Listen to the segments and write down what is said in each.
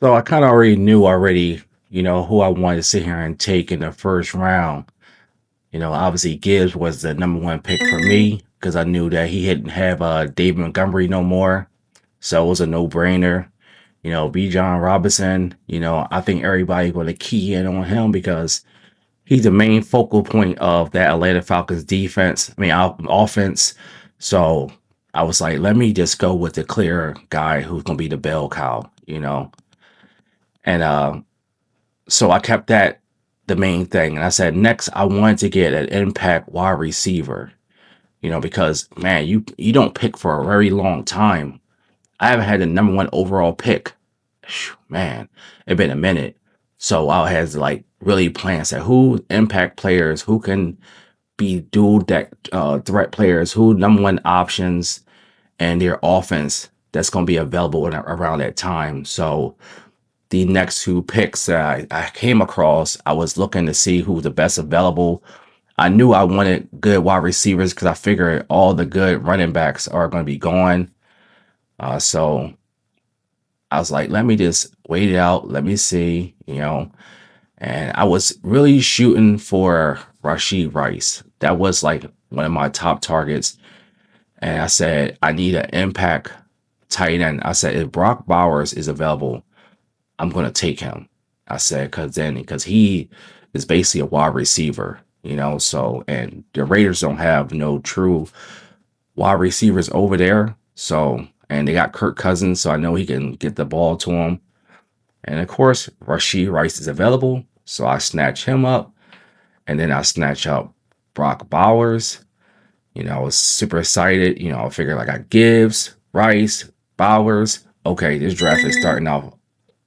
So I kind of already knew who I wanted to sit here and take in the first round. Obviously Gibbs was the number one pick for me because I knew that he didn't have David Montgomery no more. So it was a no-brainer. Bijan Robinson, I think everybody going to key in on him because he's the main focal point of that Atlanta Falcons defense. I mean, offense. So I was like, let me just go with the clear guy who's going to be the bell cow. And so I kept that the main thing. And I said, next, I wanted to get an impact wide receiver, because man, you don't pick for a very long time. I haven't had the number one overall pick. Man, it's been a minute. So I had to like really plan, say who impact players, who can be dual deck threat players, who number one options and their offense that's going to be available around that time. So the next two picks that I came across, I was looking to see who was the best available. I knew I wanted good wide receivers because I figured all the good running backs are going to be gone. So I was like, let me just wait it out. Let me see. And I was really shooting for Rashid Rice. That was like one of my top targets. And I said, I need an impact tight end. I said, if Brock Bowers is available, I'm going to take him. I said, because he is basically a wide receiver. So, and the Raiders don't have no true wide receivers over there. So, and they got Kirk Cousins, so I know he can get the ball to him. And of course, Rashid Rice is available. So I snatch him up and then I snatch up Brock Bowers. I was super excited. I figured like I got Gibbs, Rice, Bowers. Okay, this draft is starting off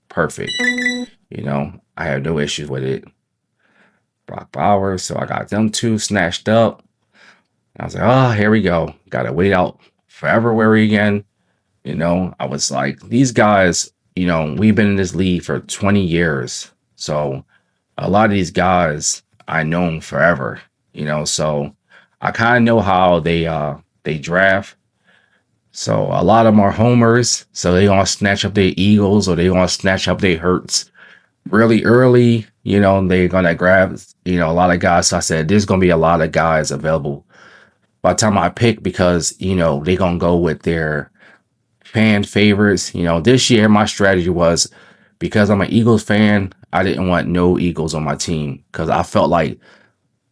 perfect. I have no issues with it. Brock Bowers. So I got them two snatched up. I was like, oh, here we go. Got to wait out forever again. I was like, these guys, we've been in this league for 20 years. So a lot of these guys I know them forever. So I kind of know how they draft. So a lot of them are homers. So they gonna snatch up their Eagles or they gonna snatch up their Hurts really early. They're gonna grab, a lot of guys. So I said there's gonna be a lot of guys available by the time I pick because, they're gonna go with their fan favorites. This year my strategy was because I'm an Eagles fan, I didn't want no Eagles on my team because I felt like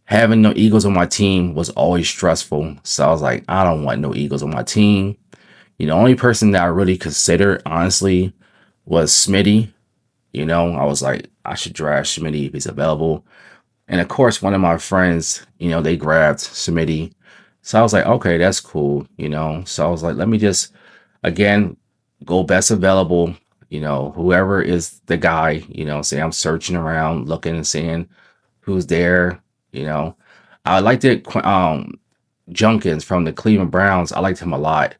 having no Eagles on my team was always stressful. So I was like, I don't want no Eagles on my team. The only person that I really considered, honestly, was Smitty. I was like, I should draft Smitty if he's available. And of course, one of my friends, they grabbed Smitty. So I was like, okay, that's cool. So I was like, let me just, again, go best available. Whoever is the guy, say I'm searching around, looking and seeing who's there. I liked it. Junkins from the Cleveland Browns. I liked him a lot.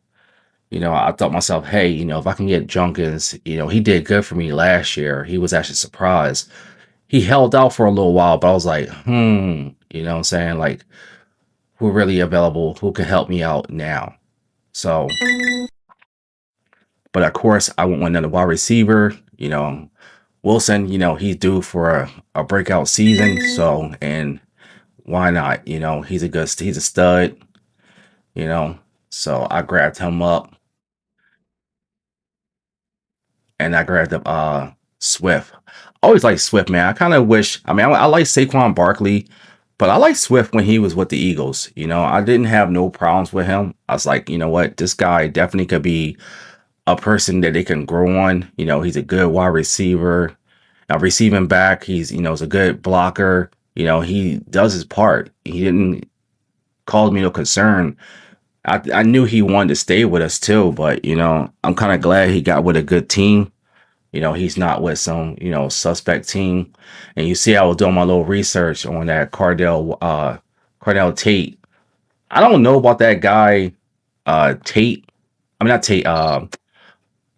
I thought myself, hey, if I can get Junkins, he did good for me last year. He was actually surprised. He held out for a little while, but I was like, what I'm saying? Like, who really available? Who can help me out now? So, but of course, I want another wide receiver. Wilson, he's due for a breakout season. So, and why not? He's a stud, you know. So I grabbed him up and I grabbed up Swift. Always like Swift, man. I kind of wish, I like Saquon Barkley, but I like Swift when he was with the Eagles. I didn't have no problems with him. I was like, you know what? This guy definitely could be a person that they can grow on. He's a good wide receiver. Receiving back, he's a good blocker. He does his part. He didn't cause me no concern. I knew he wanted to stay with us too, but I'm kind of glad he got with a good team. He's not with some suspect team. And you see, I was doing my little research on that Cardell Tate. I don't know about that guy, Tate. I mean not Tate.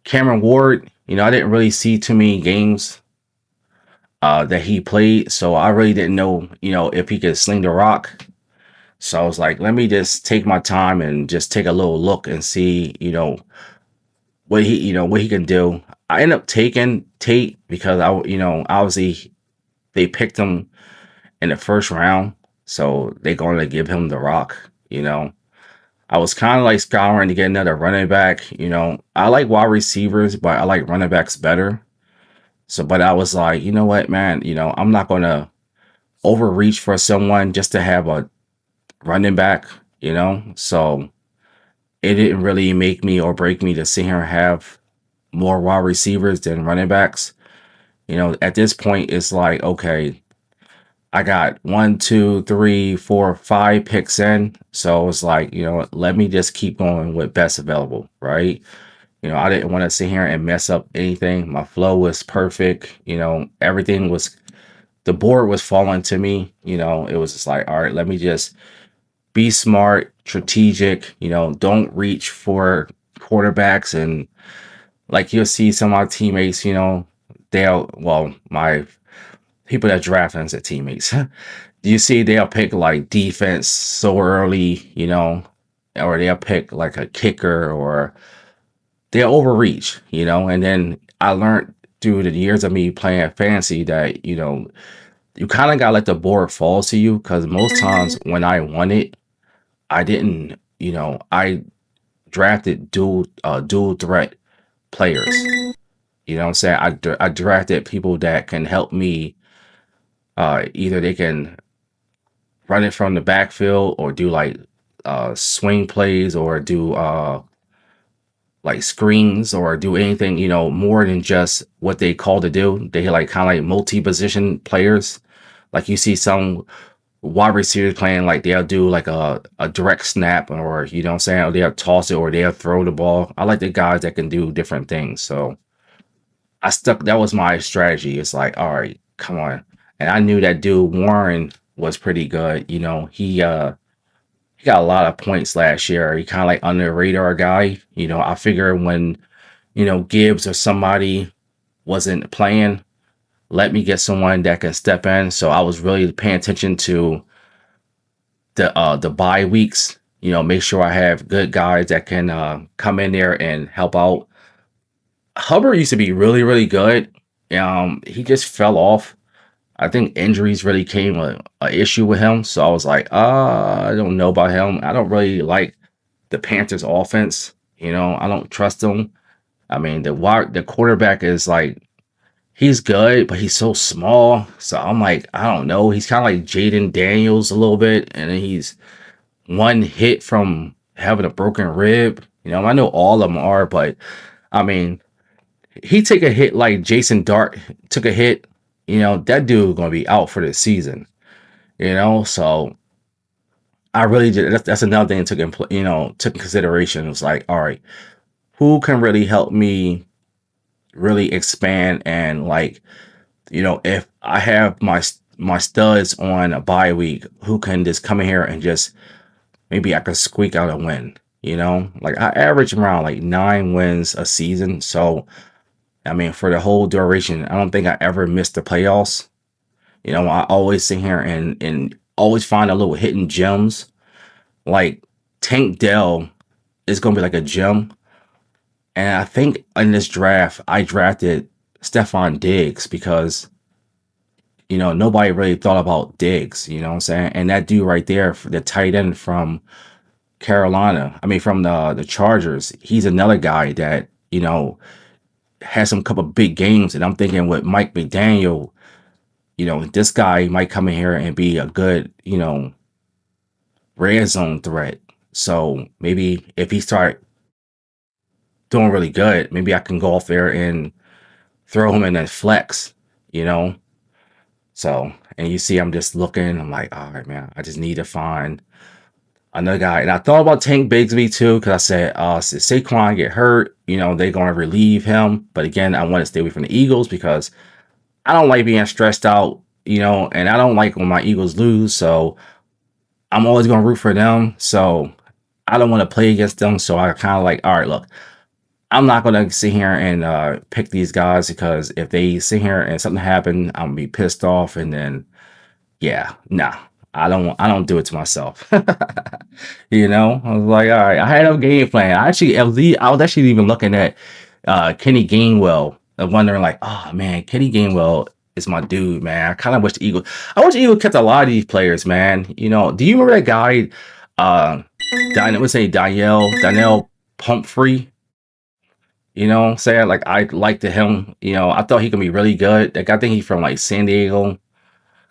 Cameron Ward. I didn't really see too many games that he played, so I really didn't know, if he could sling the rock. So I was like, let me just take my time and just take a little look and see, what he can do. I ended up taking Tate because obviously they picked him in the first round, so they're going to give him the rock. I was kind of like scouring to get another running back. I like wide receivers, but I like running backs better. So, but I was like, you know what, man, I'm not going to overreach for someone just to have a running back. So it didn't really make me or break me to sit here and have more wide receivers than running backs. At this point, it's like, okay, I got 1, 2, 3, 4, 5 picks in. So it's like, let me just keep going with best available, right? I didn't want to sit here and mess up anything. My flow was perfect. Everything was, the board was falling to me. It was just like, all right, let me just be smart, strategic, don't reach for quarterbacks. And like you'll see some of my teammates, my people that draft us at teammates, you see they'll pick like defense so early, or they'll pick like a kicker or they'll overreach, and then I learned through the years of me playing fantasy that, you kind of got to let the board fall to you because most times when I won it, I didn't, I drafted dual threat players. You know what I'm saying? I drafted people that can help me. Either they can run it from the backfield or do like swing plays or do like screens or do anything, more than just what they call to do. They like kind of like multi-position players. Like you see some wide receivers playing like they'll do like a direct snap or you know what I'm saying, or they'll toss it or they'll throw the ball. I like the guys that can do different things. So that was my strategy. It's like, all right, come on. And I knew that dude Warren was pretty good. He got a lot of points last year. He kind of like under the radar guy. I figure when, Gibbs or somebody wasn't playing, let me get someone that can step in. So I was really paying attention to the bye weeks. Make sure I have good guys that can come in there and help out. Hubbard used to be really, really good. He just fell off. I think injuries really came a issue with him. So I was like, I don't know about him. I don't really like the Panthers offense. I don't trust them. I mean, the quarterback is like, he's good, but he's so small. So I'm like, I don't know. He's kind of like Jaden Daniels a little bit. And then he's one hit from having a broken rib. I know all of them are, but I mean, he take a hit like Jason Dart took a hit. That dude gonna be out for the season. So I really did. That's another thing took in consideration. It was like, all right, who can really help me really expand and like, if I have my studs on a bye week, who can just come in here and just maybe I could squeak out a win. Like I average around like 9 wins a season. So I mean, for the whole duration, I don't think I ever missed the playoffs. I always sit here and always find a little hidden gems. Like Tank Dell is gonna be like a gem. And I think in this draft, I drafted Stephon Diggs because nobody really thought about Diggs. You know what I'm saying? And that dude right there, the tight end from Carolina, I mean from the Chargers, he's another guy that has some couple big games, and I'm thinking with Mike McDaniel, this guy might come in here and be a good, red zone threat. So maybe if he start doing really good, maybe I can go off there and throw him in that flex, you know. So and you see, I'm just looking. I'm like, all right, man, I just need to find another guy. And I thought about Tank Bigsby too, because I said, if Saquon get hurt, they're going to relieve him. But again, I want to stay away from the Eagles because I don't like being stressed out, and I don't like when my Eagles lose. So I'm always going to root for them. So I don't want to play against them. So I kind of like, all right, look, I'm not going to sit here and pick these guys because if they sit here and something happen, I'm going to be pissed off. And then, yeah, nah. I don't do it to myself. I was like, all right, I had a game plan. I was actually even looking at Kenny Gainwell. I'm wondering like, oh man, Kenny Gainwell is my dude, man. I kind of wish the Eagles. I wish the Eagles kept a lot of these players, man. Do you remember that guy? Let's say Danielle Pumphrey. Saying like I liked him. I thought he could be really good. Like I think he's from like San Diego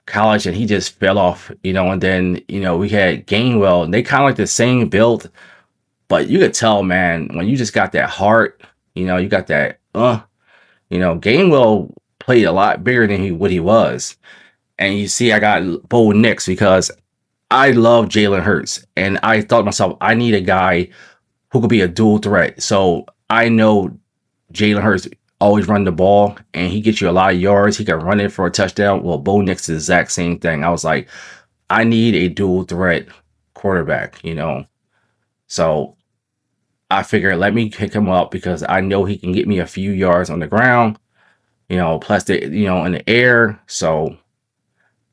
College, and he just fell off. And then we had Gainwell, and they kind of like the same build, but you could tell, man, when you just got that heart. You got that. Gainwell played a lot bigger than what he was, and you see, I got Bo Nix because I love Jalen Hurts, and I thought to myself, I need a guy who could be a dual threat. So I know Jalen Hurts always run the ball and he gets you a lot of yards. He can run it for a touchdown. Well, Bo Nix is the exact same thing. I was like, I need a dual threat quarterback. So I figured let me pick him up because I know he can get me a few yards on the ground, plus in the air. So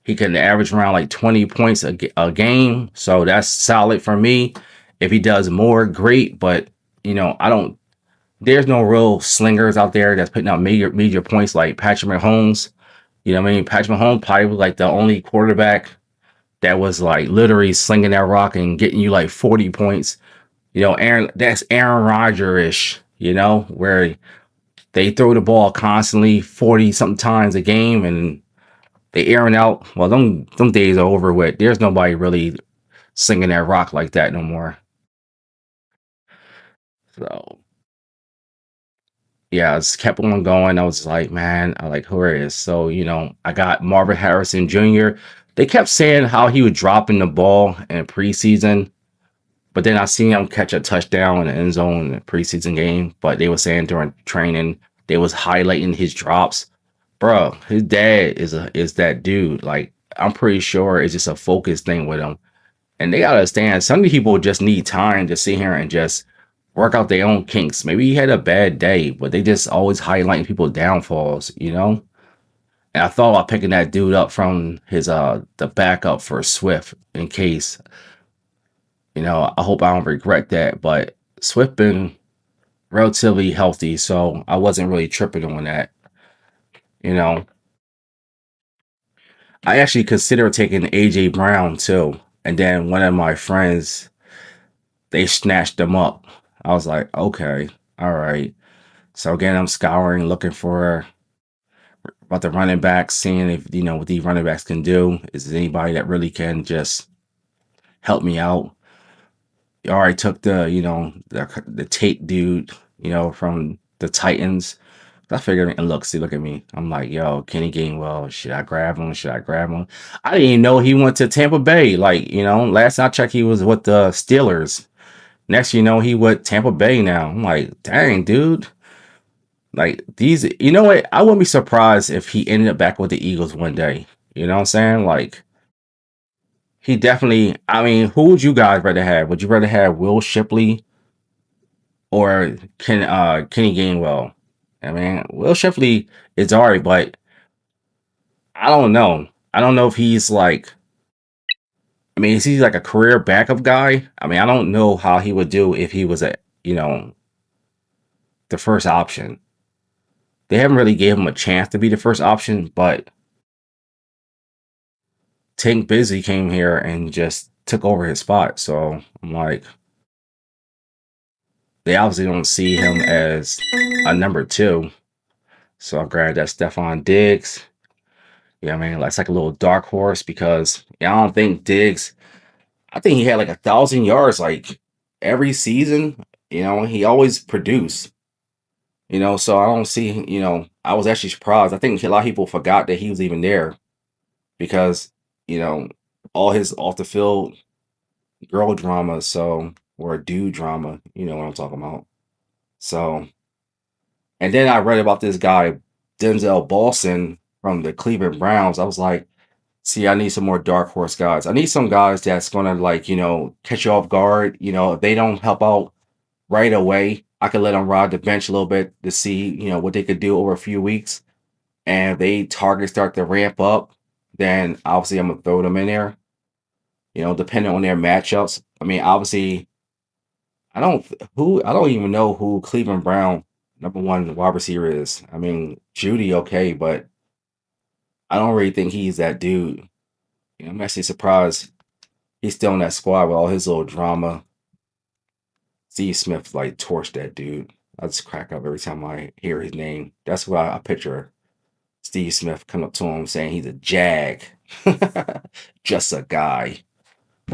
he can average around like 20 points a game. So that's solid for me. If he does more, great. But, I don't, there's no real slingers out there that's putting out major points like Patrick Mahomes. You know what I mean? Patrick Mahomes probably was like the only quarterback that was like literally slinging that rock and getting you like 40 points. That's Aaron Rodgers-ish, where they throw the ball constantly 40 something times a game and they airing out. Well, them days are over with. There's nobody really singing that rock like that no more. So yeah, I just kept on going. I was like, man, I like who it is. So, I got Marvin Harrison Jr. They kept saying how he was dropping the ball in preseason, but then I seen him catch a touchdown in the end zone in the preseason game. But they were saying during training, they was highlighting his drops. Bro, his dad is that dude. Like, I'm pretty sure it's just a focus thing with him. And they gotta understand some people just need time to sit here and just work out their own kinks. Maybe he had a bad day, but they just always highlighting people's downfalls. And I thought about picking that dude up from his the backup for Swift in case. I hope I don't regret that. But Swift been relatively healthy, so I wasn't really tripping on that. You know, I actually considered taking AJ Brown too. And then one of my friends, they snatched them up. I was like, okay, all right. So again, I'm scouring, looking for about the running backs, seeing if what these running backs can do. Is there anybody that really can just help me out? I already took the Tate dude, from the Titans. I figured, and look at me. I'm like, yo, Kenny Gainwell, should I grab him? Should I grab him? I didn't even know he went to Tampa Bay. Like, last I checked, he was with the Steelers. Next, he with Tampa Bay now. I'm like, dang, dude. Like these, you know what? I wouldn't be surprised if he ended up back with the Eagles one day. You know what I'm saying? Like he definitely. I mean, who would you guys rather have? Would you rather have Will Shipley or Kenny Gainwell? I mean, Will Shipley is alright, but I don't know. I don't know if he's like. I mean, is he like a career backup guy? I mean, I don't know how he would do if he was the first option. They haven't really gave him a chance to be the first option, but Tank Busy came here and just took over his spot. So I'm like, they obviously don't see him as a number two. So I grabbed that Stephon Diggs. Yeah, I mean, that's like a little dark horse because I don't think Diggs, I think he had like 1,000 yards like every season. He always produced, so I don't see, I was actually surprised. I think a lot of people forgot that he was even there because, you know, all his off the field girl drama, or dude drama, you know what I'm talking about. So, and then I read about this guy, Denzel Boston from the Cleveland Browns. I was like, see, I need some more dark horse guys. I need some guys that's gonna like, catch you off guard. If they don't help out right away, I could let them ride the bench a little bit to see, what they could do over a few weeks. And if they targets start to ramp up, then obviously I'm gonna throw them in there. Depending on their matchups. I mean, obviously, I don't even know who Cleveland Brown number one wide receiver is. I mean, Judy, okay, but I don't really think he's that dude. You know, I'm actually surprised he's still in that squad with all his little drama. Steve Smith like torched that dude. I just crack up every time I hear his name. That's why I picture Steve Smith come up to him saying he's a jag, just a guy.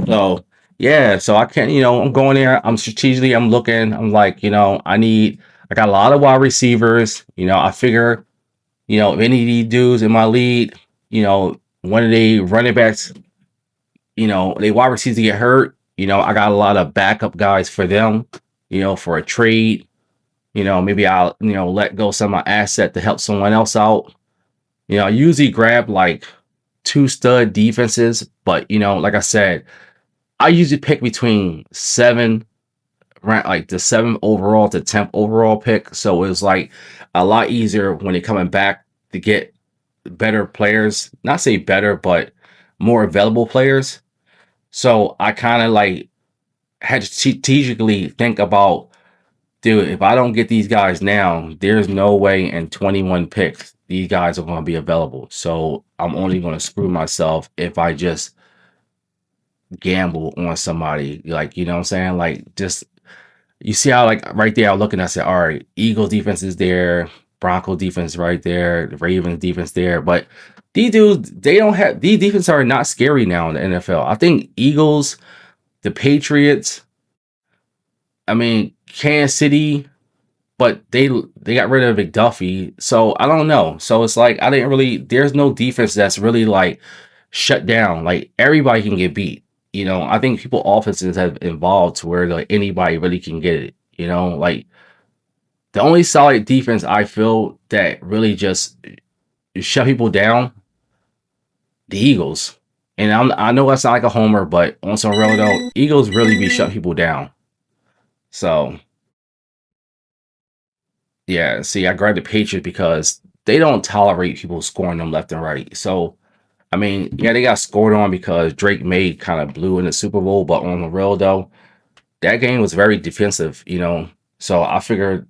So yeah, so I can't, I'm going there. I'm strategically, I'm looking. I'm like, I got a lot of wide receivers. I figure, if any of these dudes in my lead, one of the running backs, they wide receivers get hurt. I got a lot of backup guys for them. For a trade. Maybe I'll, let go some of my asset to help someone else out. I usually grab like two stud defenses, but like I said, I usually pick between like the 7th overall to 10th overall pick. So it was like a lot easier when they're coming back to get better players. Not say better, but more available players. So I kind of like had to strategically think about, dude, if I don't get these guys now, there's no way in 21 picks these guys are going to be available. So I'm only going to screw myself if I just gamble on somebody. Like, you know what I'm saying? Like, just you see how, like, right there, I'm looking, I said, all right, Eagles defense is there, Bronco defense right there, the Ravens defense there. But these dudes, they don't have, these defenses are not scary now in the NFL. I think Eagles, the Patriots, I mean, Kansas City, but they got rid of McDuffie. So I don't know. So it's like I didn't really there's no defense that's really like shut down. Like everybody can get beat. I think people offenses have evolved to where like anybody really can get it. Like the only solid defense I feel that really just shut people down, the Eagles. And I know that's not like a homer, but on some real though, Eagles really be shut people down. So yeah, see, I grabbed the Patriots because they don't tolerate people scoring them left and right. So, I mean, yeah, they got scored on because Drake May kind of blew in the Super Bowl, but on the real though, that game was very defensive. So I figured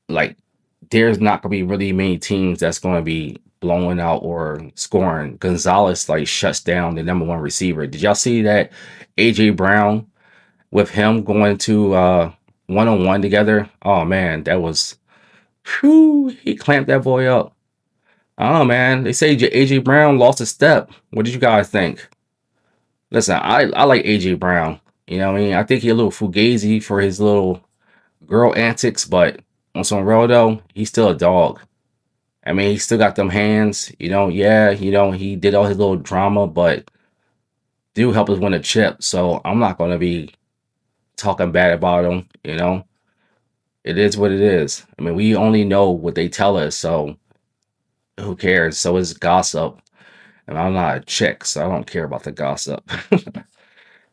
like there's not gonna be really many teams that's gonna be blowing out or scoring. Gonzalez like shuts down the number one receiver. Did y'all see that AJ Brown with him going to one-on-one together? Oh man, that was whew, he clamped that boy up. Oh man, they say AJ Brown lost a step. What did you guys think? Listen, I like AJ Brown. You know what I mean? I think he's a little fugazi for his little girl antics, but on some real though, he's still a dog. I mean, he still got them hands. Yeah, he did all his little drama, but dude helped us win a chip. So I'm not gonna be talking bad about him. It is what it is. I mean, we only know what they tell us, so who cares? So is gossip. And I'm not a chick, so I don't care about the gossip.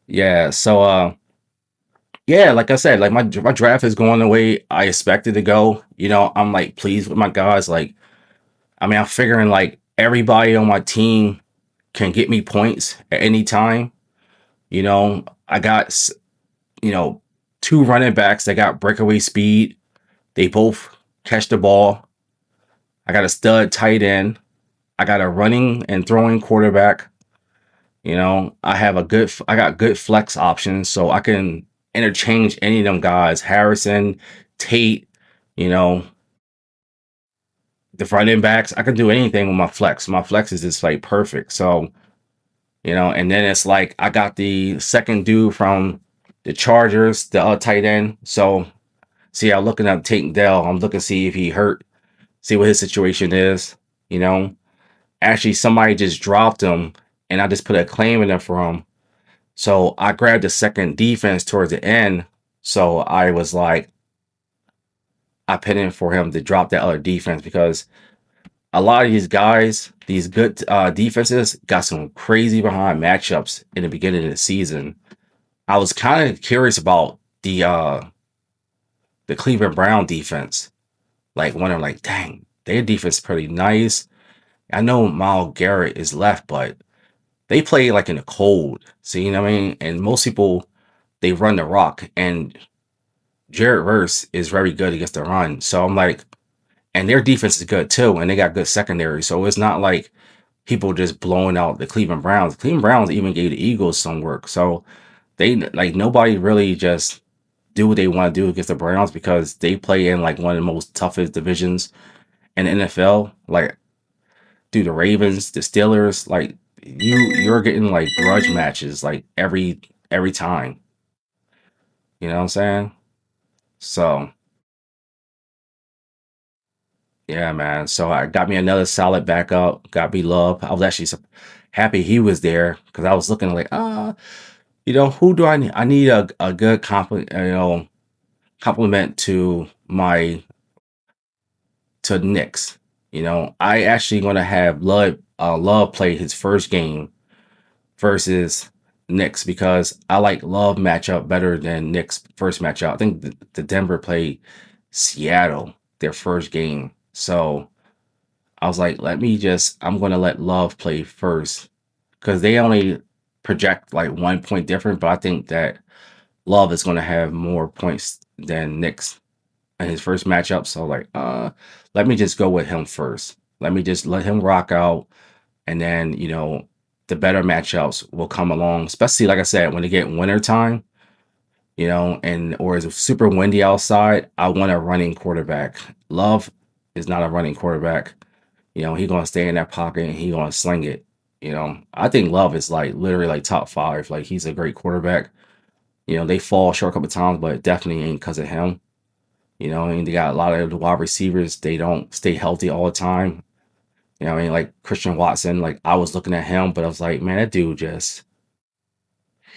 Yeah, so yeah, like I said, like my draft is going the way I expected to go. I'm like pleased with my guys. Like, I mean, I'm figuring like everybody on my team can get me points at any time. I got two running backs that got breakaway speed. They both catch the ball. I got a stud tight end. I got a running and throwing quarterback. I got good flex options, so I can interchange any of them guys. Harrison, Tate, you know, the running backs. I can do anything with my flex. My flex is just like perfect. So, and then it's like I got the second dude from the Chargers, the tight end. So, see, I'm looking at Tate Dell. I'm looking to see if he hurt, see what his situation is. You know, Actually, somebody just dropped him, and I just put a claim in there for him. So I grabbed the second defense towards the end. So I was like, I put in for him to drop that other defense because a lot of these guys, these good defenses, got some crazy behind matchups in the beginning of the season. I was kind of curious about the Cleveland Brown defense. Like when I'm like, dang, their defense is pretty nice. I know Myles Garrett is left, but they play like in the cold. See, you know what I mean? And most people they run the rock. And Jared Verse is very good against the run. So I'm like, and their defense is good too, and they got good secondary. So it's not like people just blowing out the Cleveland Browns. Cleveland Browns even gave the Eagles some work. So they like nobody really just do what they want to do against the Browns because they play in like one of the most toughest divisions in the NFL. Like, do the Ravens, the Steelers, like you're getting like grudge matches like every time. You know what I'm saying? So yeah, man. So I got me another solid backup. Got me Love. I was actually happy he was there because I was looking like, who do I need? I need a good compliment to my to Knicks. I actually gonna have Love play his first game versus Knicks because I like Love matchup better than Knicks first matchup. I think the Denver played Seattle their first game, so I was like, I'm gonna let Love play first because they only project like 1 point different, but I think that Love is gonna have more points than Knicks in his first matchup. So like, let me just go with him first. Let me just let him rock out, and then the better matchups will come along. Especially like I said, when they get winter time, and or it's super windy outside. I want a running quarterback. Love is not a running quarterback. He gonna stay in that pocket and he gonna sling it. I think Love is like literally like top five. Like he's a great quarterback. They fall short a couple times, but it definitely ain't because of him. And they got a lot of the wide receivers. They don't stay healthy all the time. Like Christian Watson, like I was looking at him, but I was like, man, that dude just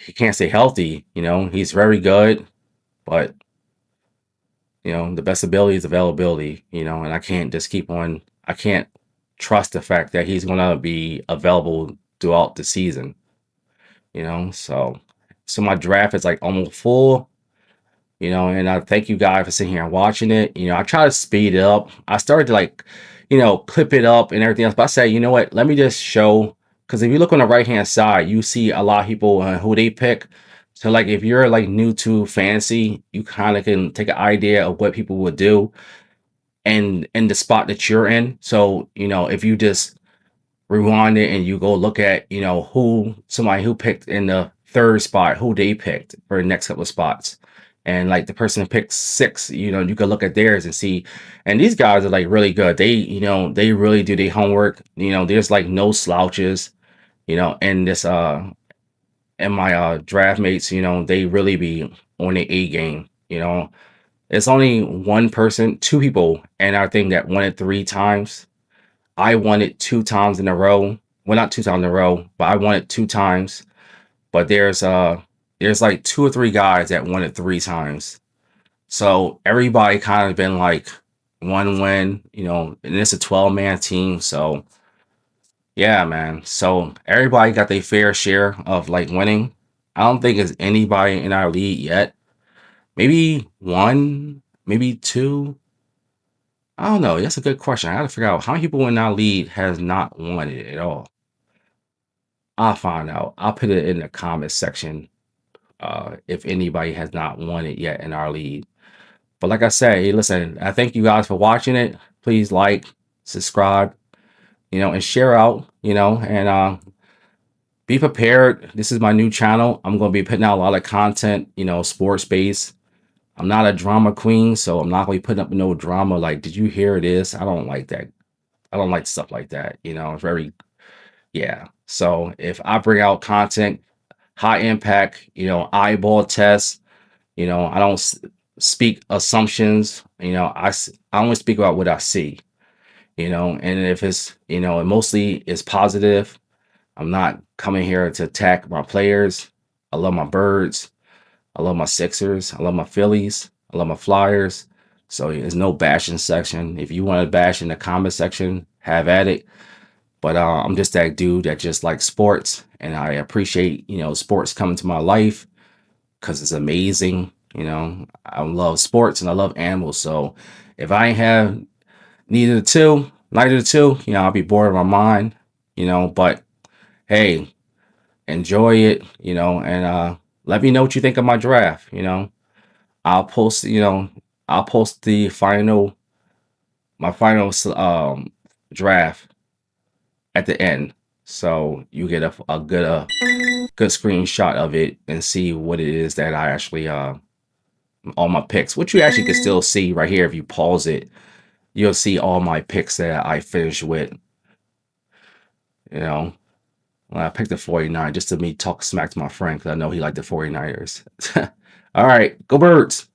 he can't stay healthy. He's very good, but the best ability is availability. And I can't just keep on. I can't trust the fact that he's gonna be available throughout the season. So my draft is like almost full. And I thank you guys for sitting here and watching it. I try to speed it up. I started to like, clip it up and everything else. But I say, you know what? Let me just show. Because if you look on the right hand side, you see a lot of people who they pick. So like, if you're like new to fantasy, you kind of can take an idea of what people would do and in the spot that you're in. So if you just rewind it and you go look at who somebody who picked in the third spot, who they picked for the next couple of spots, and like the person who picked six, you can look at theirs and see. And these guys are like really good. They really do their homework. There's like no slouches. And this and my draft mates, they really be on the A game. It's only one person, two people, and I think that won it 3 times. I won it 2 times in a row. Well, not 2 times in a row, but I won it 2 times. But there's like two or three guys that won it 3 times. So everybody kind of been like one win, and it's a 12-man team. So yeah, man. So everybody got their fair share of like winning. I don't think it's anybody in our league yet. Maybe one, maybe two. I don't know. That's a good question. I got to figure out how many people in our league has not won it at all. I'll find out. I'll put it in the comment section if anybody has not won it yet in our league. But like I said, hey, listen, I thank you guys for watching it. Please like, subscribe, and share out, and be prepared. This is my new channel. I'm going to be putting out a lot of content, sports based. I'm not a drama queen, so I'm not going to be putting up no drama like, did you hear this? I don't like that. I don't like stuff like that. It's very, yeah. So if I bring out content, high impact, eyeball tests, I don't speak assumptions, I only speak about what I see, and if it's, it mostly is positive. I'm not coming here to attack my players. I love my Birds. I love my Sixers. I love my Phillies. I love my Flyers. So there's no bashing section. If you want to bash in the comment section, have at it. But I'm just that dude that just likes sports, and I appreciate sports coming to my life because it's amazing. I love sports and I love animals. So if I ain't have neither the two, I'll be bored of my mind. But hey, enjoy it. And let me know what you think of my draft. I'll post, I'll post the my final draft at the end, so you get a good screenshot of it and see what it is that I actually all my picks, which you actually can still see right here if you pause it. You'll see all my picks that I finished with. You know, when I picked the 49 just to me talk smack to my friend because I know he liked the 49ers. All right, go Birds.